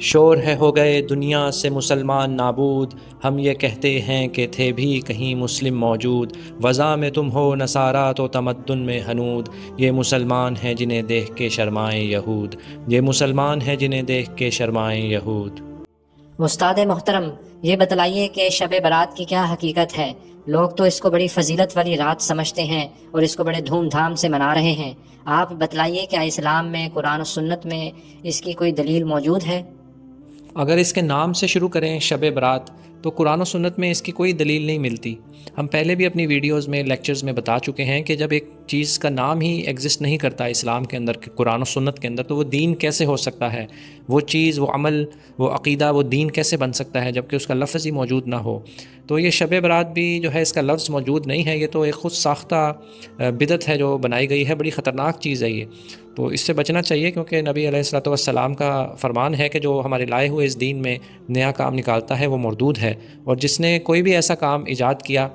شور ہے ہو گئے دنیا سے مسلمان نابود، ہم یہ کہتے ہیں کہ تھے بھی کہیں مسلم موجود، وضع میں تم ہو نصارا تو تمدن میں ہنود، یہ مسلمان ہیں جنہیں دیکھ کے شرمائیں یہود، یہ مسلمان ہیں جنہیں دیکھ کے شرمائیں یہود۔ استاد محترم، یہ بتلائیے کہ شب برات کی کیا حقیقت ہے؟ لوگ تو اس کو بڑی فضیلت والی رات سمجھتے ہیں اور اس کو بڑے دھوم دھام سے منا رہے ہیں۔ آپ بتلائیے کیا اسلام میں، قرآن و سنت میں اس کی کوئی دلیل موجود ہے؟ اگر اس کے نام سے شروع کریں شب برات، تو قرآن و سنت میں اس کی کوئی دلیل نہیں ملتی۔ ہم پہلے بھی اپنی ویڈیوز میں لیکچرز میں بتا چکے ہیں کہ جب ایک چیز کا نام ہی ایگزسٹ نہیں کرتا اسلام کے اندر، قرآن و سنت کے اندر، تو وہ دین کیسے ہو سکتا ہے؟ وہ چیز، وہ عمل، وہ عقیدہ، وہ دین کیسے بن سکتا ہے جب کہ اس کا لفظ ہی موجود نہ ہو؟ تو یہ شب برات بھی جو ہے اس کا لفظ موجود نہیں ہے، یہ تو ایک خود ساختہ بدعت ہے جو بنائی گئی ہے، بڑی خطرناک چیز ہے یہ۔ تو اس سے بچنا چاہیے، کیونکہ نبی علیہ الصلوۃ والسلام کا فرمان ہے کہ جو ہمارے لائے ہوئے اس دین میں نیا کام نکالتا ہے وہ مردود ہے، اور جس نے کوئی بھی ایسا کام ایجاد کیا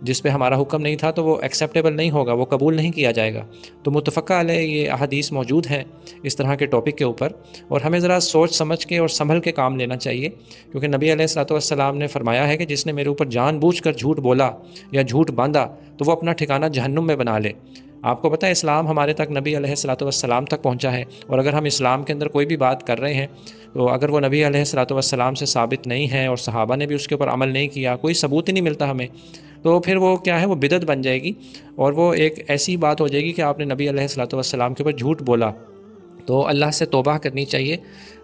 جس پہ ہمارا حکم نہیں تھا تو وہ ایکسیپٹیبل نہیں ہوگا، وہ قبول نہیں کیا جائے گا۔ تو متفقہ علیہ یہ احادیث موجود ہیں اس طرح کے ٹاپک کے اوپر، اور ہمیں ذرا سوچ سمجھ کے اور سنبھل کے کام لینا چاہیے، کیونکہ نبی علیہ الصلوۃ والسلام نے فرمایا ہے کہ جس نے میرے اوپر جان بوجھ کر جھوٹ بولا یا جھوٹ باندھا تو وہ اپنا ٹھکانہ جہنم میں بنا لے۔ آپ کو پتہ ہے اسلام ہمارے تک نبی علیہ الصلوۃ والسلام تک پہنچا ہے، اور اگر ہم اسلام کے اندر کوئی بھی بات کر رہے ہیں تو اگر وہ نبی علیہ الصلوۃ والسلام سے ثابت نہیں ہے اور صحابہ نے بھی اس کے اوپر عمل نہیں کیا، کوئی ثبوت ہی نہیں ملتا ہمیں، تو پھر وہ کیا ہے، وہ بدعت بن جائے گی، اور وہ ایک ایسی بات ہو جائے گی کہ آپ نے نبی علیہ الصلوۃ والسلام کے اوپر جھوٹ بولا۔ تو اللہ سے توبہ کرنی چاہیے۔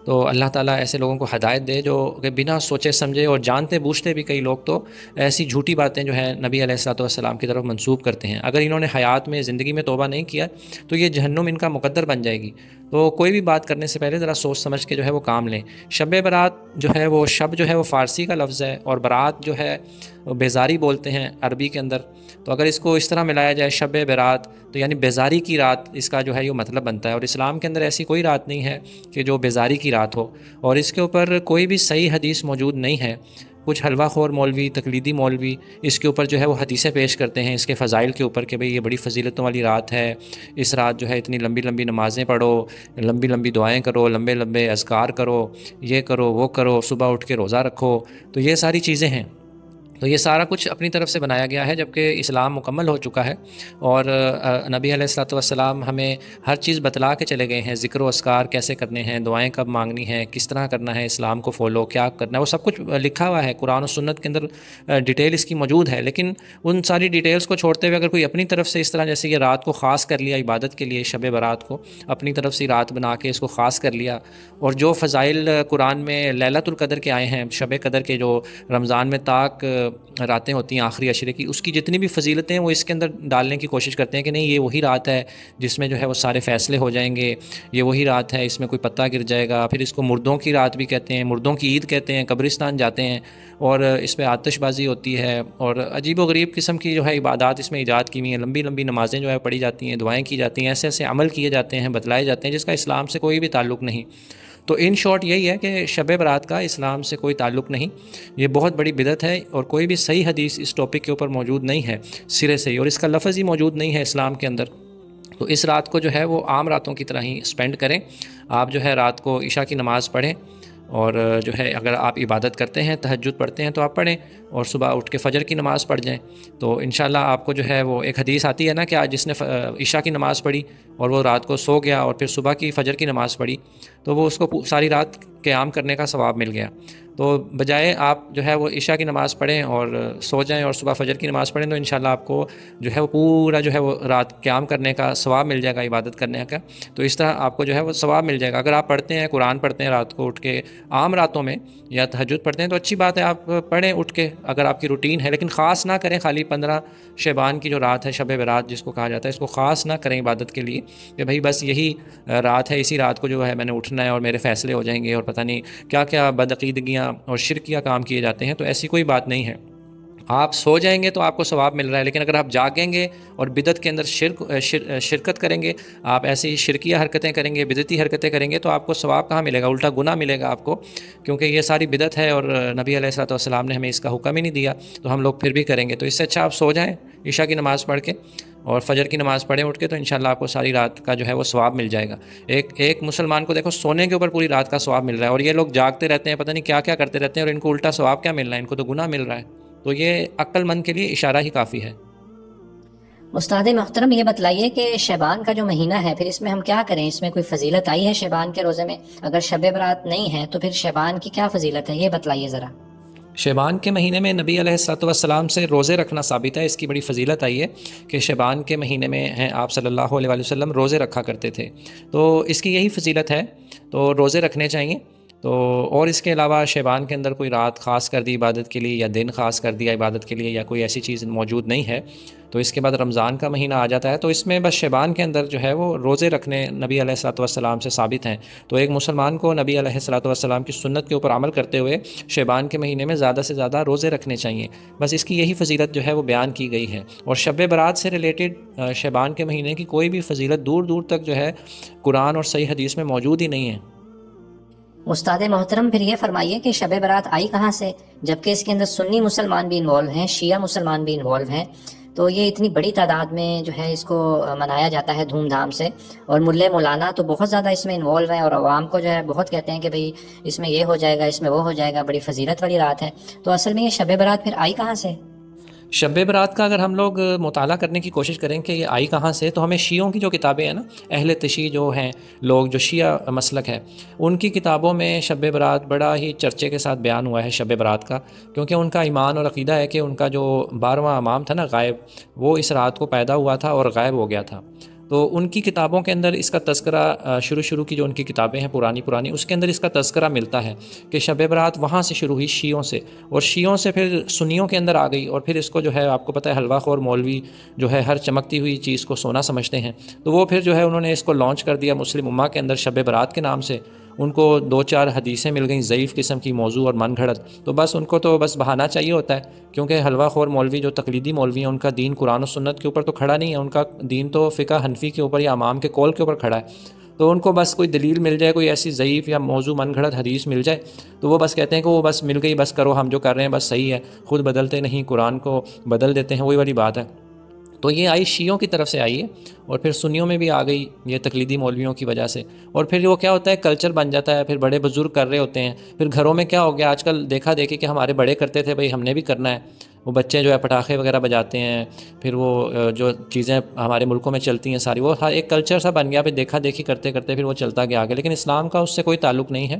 تو اللہ تعالیٰ ایسے لوگوں کو ہدایت دے جو کہ بنا سوچے سمجھے اور جانتے بوجھتے بھی کئی لوگ تو ایسی جھوٹی باتیں جو ہیں نبی علیہ الصلوۃ والسلام کی طرف منسوب کرتے ہیں۔ اگر انہوں نے حیات میں، زندگی میں توبہ نہیں کیا تو یہ جہنم ان کا مقدر بن جائے گی۔ تو کوئی بھی بات کرنے سے پہلے ذرا سوچ سمجھ کے جو ہے وہ کام لیں۔ شب برات جو ہے وہ شب جو ہے وہ فارسی کا لفظ ہے، اور برات جو ہے وہ بیزاری بولتے ہیں عربی کے اندر۔ تو اگر اس کو اس طرح ملایا جائے شب برات تو یعنی بیزاری کی رات، اس کا جو ہے یہ مطلب بنتا ہے، اور اسلام کے اندر ایسی کوئی رات نہیں ہے کہ جو بیزاری کی رات ہو، اور اس کے اوپر کوئی بھی صحیح حدیث موجود نہیں ہے۔ کچھ حلوہ خور مولوی، تقلیدی مولوی اس کے اوپر جو ہے وہ حدیثیں پیش کرتے ہیں اس کے فضائل کے اوپر کہ بھئی یہ بڑی فضیلتوں والی رات ہے، اس رات جو ہے اتنی لمبی لمبی نمازیں پڑھو، لمبی لمبی دعائیں کرو، لمبے لمبے اذکار کرو، یہ کرو وہ کرو، صبح اٹھ کے روزہ رکھو۔ تو یہ ساری چیزیں ہیں، تو یہ سارا کچھ اپنی طرف سے بنایا گیا ہے، جبکہ اسلام مکمل ہو چکا ہے، اور نبی علیہ الصلوۃ والسلام ہمیں ہر چیز بتلا کے چلے گئے ہیں۔ ذکر و اذکار کیسے کرنے ہیں، دعائیں کب مانگنی ہیں، کس طرح کرنا ہے، اسلام کو فالو کیا کرنا ہے، وہ سب کچھ لکھا ہوا ہے قرآن و سنت کے اندر، ڈیٹیل اس کی موجود ہے۔ لیکن ان ساری ڈیٹیلز کو چھوڑتے ہوئے اگر کوئی اپنی طرف سے اس طرح جیسے یہ رات کو خاص کر لیا عبادت کے لیے، شب برات کو اپنی طرف سے رات بنا کے اس کو خاص کر لیا، اور جو فضائل قرآن میں لیلۃ القدر کے آئے ہیں، شب قدر کے جو رمضان میں طاق راتیں ہوتی ہیں آخری عشرے کی، اس کی جتنی بھی فضیلتیں ہیں وہ اس کے اندر ڈالنے کی کوشش کرتے ہیں کہ نہیں یہ وہی رات ہے جس میں جو ہے وہ سارے فیصلے ہو جائیں گے، یہ وہی رات ہے اس میں کوئی پتہ گر جائے گا۔ پھر اس کو مردوں کی رات بھی کہتے ہیں، مردوں کی عید کہتے ہیں، قبرستان جاتے ہیں اور اس پہ آتش بازی ہوتی ہے، اور عجیب و غریب قسم کی جو ہے عبادات اس میں ایجاد کی ہوئی ہیں، لمبی لمبی نمازیں جو ہے پڑھی جاتی ہیں، دعائیں کی جاتی ہیں، ایسے ایسے عمل کیے جاتے ہیں، بتلائے جاتے ہیں جس کا اسلام سے کوئی بھی تعلق نہیں۔ تو ان شارٹ یہی ہے کہ شب برات کا اسلام سے کوئی تعلق نہیں، یہ بہت بڑی بدعت ہے، اور کوئی بھی صحیح حدیث اس ٹاپک کے اوپر موجود نہیں ہے سرے سے ہی، اور اس کا لفظ ہی موجود نہیں ہے اسلام کے اندر۔ تو اس رات کو جو ہے وہ عام راتوں کی طرح ہی سپینڈ کریں۔ آپ جو ہے رات کو عشاء کی نماز پڑھیں، اور جو ہے اگر آپ عبادت کرتے ہیں، تہجد پڑھتے ہیں تو آپ پڑھیں، اور صبح اٹھ کے فجر کی نماز پڑھ جائیں۔ تو انشاءاللہ آپ کو جو ہے وہ ایک حدیث آتی ہے نا کہ آج جس نے عشاء کی نماز پڑھی اور وہ رات کو سو گیا اور پھر صبح کی فجر کی نماز پڑھی تو وہ اس کو ساری رات قیام کرنے کا ثواب مل گیا۔ تو بجائے آپ جو ہے وہ عشاء کی نماز پڑھیں اور سو جائیں اور صبح فجر کی نماز پڑھیں، تو انشاءاللہ آپ کو جو ہے وہ پورا جو ہے وہ رات قیام کرنے کا ثواب مل جائے گا، عبادت کرنے کا۔ تو اس طرح آپ کو جو ہے وہ ثواب مل جائے گا۔ اگر آپ پڑھتے ہیں، قرآن پڑھتے ہیں رات کو اٹھ کے عام راتوں میں، یا تہجد پڑھتے ہیں تو اچھی بات ہے، آپ پڑھیں اٹھ کے اگر آپ کی روٹین ہے، لیکن خاص نہ کریں خالی 15 شعبان کی جو رات ہے شب برات جس کو کہا جاتا ہے، اس کو خاص نہ کریں عبادت کے لیے کہ بھائی بس یہی رات ہے، اسی رات کو جو ہے میں نے اٹھنا ہے اور میرے فیصلے ہو جائیں گے اور پتہ نہیں کیا کیا بدعقیدگیاں اور شرکیہ کام کیے جاتے ہیں۔ تو ایسی کوئی بات نہیں ہے۔ آپ سو جائیں گے تو آپ کو ثواب مل رہا ہے، لیکن اگر آپ جاگیں گے اور بدعت کے اندر شرکت کریں گے، آپ ایسی شرکیہ حرکتیں کریں گے، بدعتی حرکتیں کریں گے، تو آپ کو ثواب کہاں ملے گا؟ الٹا گناہ ملے گا آپ کو، کیونکہ یہ ساری بدعت ہے اور نبی علیہ الصلوۃ والسلام نے ہمیں اس کا حکم ہی نہیں دیا، تو ہم لوگ پھر بھی کریں گے۔ تو اس سے اچھا آپ سو جائیں عشاء کی نماز پڑھ کے اور فجر کی نماز پڑھیں اٹھ کے، تو انشاءاللہ آپ کو ساری رات کا جو ہے وہ ثواب مل جائے گا۔ ایک مسلمان کو دیکھو سونے کے اوپر پوری رات کا ثواب مل رہا ہے، اور یہ لوگ جاگتے رہتے ہیں، پتہ نہیں کیا کیا کرتے رہتے ہیں، اور ان کو الٹا ثواب کیا مل رہا ہے؟ ان کو تو گناہ مل رہا ہے۔ تو یہ عقل مند کے لیے اشارہ ہی کافی ہے۔ استاد محترم یہ بتلائیے کہ شعبان کا جو مہینہ ہے پھر اس میں ہم کیا کریں؟ اس میں کوئی فضیلت آئی ہے شعبان کے روزے میں؟ اگر شب برات نہیں ہے تو پھر شعبان کی کیا فضیلت ہے، یہ بتلائیے ذرا۔ شعبان کے مہینے میں نبی علیہ الصلوۃ والسلام سے روزے رکھنا ثابت ہے، اس کی بڑی فضیلت آئی ہے کہ شعبان کے مہینے میں ہیں آپ صلی اللہ علیہ وسلم روزے رکھا کرتے تھے، تو اس کی یہی فضیلت ہے، تو روزے رکھنے چاہیے۔ تو اور اس کے علاوہ شعبان کے اندر کوئی رات خاص کر دی عبادت کے لیے، یا دن خاص کر دیا عبادت کے لیے، یا کوئی ایسی چیز موجود نہیں ہے۔ تو اس کے بعد رمضان کا مہینہ آ جاتا ہے، تو اس میں بس شعبان کے اندر جو ہے وہ روزے رکھنے نبی علیہ الصلوۃ والسلام سے ثابت ہیں۔ تو ایک مسلمان کو نبی علیہ الصلوۃ والسلام کی سنت کے اوپر عمل کرتے ہوئے شعبان کے مہینے میں زیادہ سے زیادہ روزے رکھنے چاہیے، بس اس کی یہی فضیلت جو ہے وہ بیان کی گئی ہے۔ اور شب برات سے ریلیٹڈ شعبان کے مہینے کی کوئی بھی فضیلت دور دور تک جو ہے قرآن اور صحیح حدیث میں موجود ہی نہیں ہے۔ استاد محترم پھر یہ فرمائیے کہ شب برات آئی کہاں سے، جبکہ اس کے اندر سنی مسلمان بھی انوالو ہیں، شیعہ مسلمان بھی انوالو ہیں، تو یہ اتنی بڑی تعداد میں جو ہے اس کو منایا جاتا ہے دھوم دھام سے، اور ملے مولانا تو بہت زیادہ اس میں انوالو ہیں، اور عوام کو جو ہے بہت کہتے ہیں کہ بھئی اس میں یہ ہو جائے گا، اس میں وہ ہو جائے گا، بڑی فضیلت والی رات ہے، تو اصل میں یہ شب برات پھر آئی کہاں سے؟ شب برات کا اگر ہم لوگ مطالعہ کرنے کی کوشش کریں کہ یہ آئی کہاں سے، تو ہمیں شیعوں کی جو کتابیں ہیں نا، اہل تشیع جو ہیں لوگ، جو شیعہ مسلک ہے، ان کی کتابوں میں شب برات بڑا ہی چرچے کے ساتھ بیان ہوا ہے شب برات کا، کیونکہ ان کا ایمان اور عقیدہ ہے کہ ان کا جو 12واں امام تھا نا غائب، وہ اس رات کو پیدا ہوا تھا اور غائب ہو گیا تھا۔ تو ان کی کتابوں کے اندر اس کا تذکرہ شروع کی جو ان کی کتابیں ہیں پرانی اس کے اندر اس کا تذکرہ ملتا ہے کہ شب برات وہاں سے شروع ہوئی شیعوں سے، اور شیعوں سے پھر سنیوں کے اندر آ گئی، اور پھر اس کو جو ہے آپ کو پتہ ہے حلوہ خور مولوی جو ہے ہر چمکتی ہوئی چیز کو سونا سمجھتے ہیں، تو وہ پھر جو ہے انہوں نے اس کو لانچ کر دیا مسلم امہ کے اندر شب برات کے نام سے۔ ان کو 2-4 حدیثیں مل گئیں ضعیف قسم کی موضوع اور من گھڑت، تو بس ان کو تو بس بہانہ چاہیے ہوتا ہے، کیونکہ حلوہ خور مولوی جو تقلیدی مولوی ہیں ان کا دین قرآن و سنت کے اوپر تو کھڑا نہیں ہے، ان کا دین تو فقہ حنفی کے اوپر یا امام کے قول کے اوپر کھڑا ہے۔ تو ان کو بس کوئی دلیل مل جائے، کوئی ایسی ضعیف یا موضوع من گھڑت حدیث مل جائے، تو وہ بس کہتے ہیں کہ وہ بس مل گئی، بس کرو، ہم جو کر رہے ہیں بس صحیح ہے، خود بدلتے نہیں، قرآن کو بدل دیتے ہیں، وہی والی بات ہے۔ تو یہ آئی شیعوں کی طرف سے آئی ہے، اور پھر سنیوں میں بھی آ گئی یہ تقلیدی مولویوں کی وجہ سے، اور پھر وہ کیا ہوتا ہے کلچر بن جاتا ہے، پھر بڑے بزرگ کر رہے ہوتے ہیں، پھر گھروں میں کیا ہو گیا آج کل دیکھا دیکھی کہ ہمارے بڑے کرتے تھے بھائی ہم نے بھی کرنا ہے، وہ بچے جو ہے پٹاخے وغیرہ بجاتے ہیں، پھر وہ جو چیزیں ہمارے ملکوں میں چلتی ہیں ساری، وہ ایک کلچر سا بن گیا، پھر دیکھا دیکھی کرتے کرتے پھر وہ چلتا گیا آگے، لیکن اسلام کا اس سے کوئی تعلق نہیں ہے،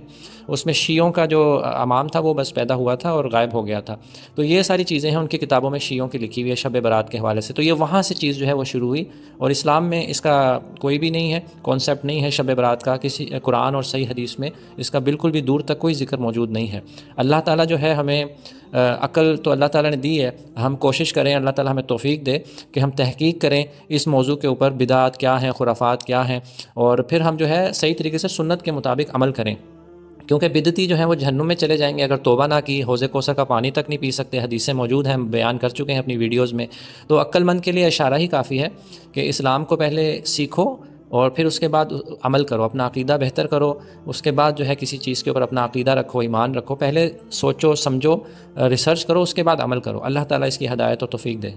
اس میں شیعوں کا جو امام تھا وہ بس پیدا ہوا تھا اور غائب ہو گیا تھا۔ تو یہ ساری چیزیں ہیں ان کی کتابوں میں شیعوں کی لکھی ہوئی ہے شب برات کے حوالے سے، تو یہ وہاں سے چیز جو ہے وہ شروع ہوئی، اور اسلام میں اس کا کوئی بھی نہیں ہے، کانسیپٹ نہیں ہے شب برات کا، کسی قرآن اور صحیح حدیث میں اس کا بالکل بھی دور تک کوئی ذکر موجود نہیں ہے۔ اللہ تعالیٰ جو ہے ہمیں عقل تو اللہ تعالیٰ نے دی ہے، ہم کوشش کریں، اللہ تعالیٰ ہمیں توفیق دے کہ ہم تحقیق کریں اس موضوع کے اوپر، بدعات کیا ہیں، خرافات کیا ہیں، اور پھر ہم جو ہے صحیح طریقے سے سنت کے مطابق عمل کریں، کیونکہ بدعتی جو ہیں وہ جہنم میں چلے جائیں گے اگر توبہ نہ کی، حوض کوثر کا پانی تک نہیں پی سکتے، حدیثیں موجود ہیں، ہم بیان کر چکے ہیں اپنی ویڈیوز میں۔ تو عقل مند کے لیے اشارہ ہی کافی ہے کہ اسلام کو پہلے سیکھو اور پھر اس کے بعد عمل کرو، اپنا عقیدہ بہتر کرو، اس کے بعد جو ہے کسی چیز کے اوپر اپنا عقیدہ رکھو، ایمان رکھو، پہلے سوچو سمجھو، ریسرچ کرو، اس کے بعد عمل کرو۔ اللہ تعالیٰ اس کی ہدایت و توفیق دے۔